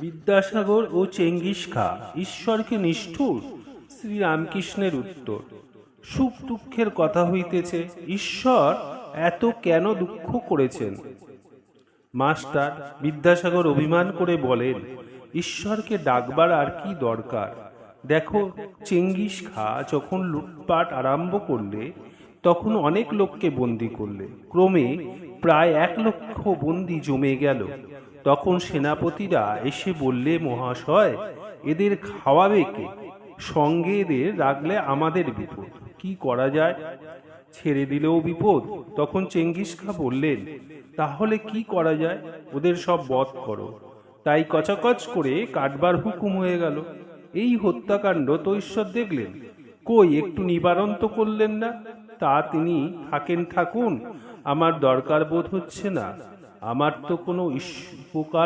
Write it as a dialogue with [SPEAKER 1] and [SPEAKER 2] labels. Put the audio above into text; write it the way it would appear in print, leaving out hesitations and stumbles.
[SPEAKER 1] বিদ্যাসাগর ও Genghis খা ঈশ্বরকে নিষ্ঠুর? শ্রীরামকৃষ্ণের উত্তর, সুখ দুঃখের কথা হইতেছে, ঈশ্বর এত কেন দুঃখ করেছেন? মাস্টার, বিদ্যাসাগর অভিমান করে বলেন, ঈশ্বরকে ডাকবার আর কি দরকার? দেখো, চেঙ্গিস খা যখন লুটপাট আরম্ভ করলে তখন অনেক লোককে বন্দি করলে, ক্রমে প্রায় 1,00,000 বন্দি জমে গেল। তখন সেনাপতিরা এসে বললে, মহাশয়, এদের খাওয়াবে কে? সঙ্গে এদের রাখলে আমাদের বিপদ, কি করা যায়? ছেড়ে দিলেও বিপদ। তখন চেঙ্গিস খা বললেন, তাহলে কি করা যায়? ওদের সব বধ করো। তাই কচাকচ করে কাটবার হুকুম হয়ে গেল। এই হত্যাকাণ্ড তো ঈশ্বর দেখলেন, কই একটু নিবারণ তো করলেন না। তা তিনি থাকুন, আমার দরকার বোধ হচ্ছে না। আমার তো কোনো উপকার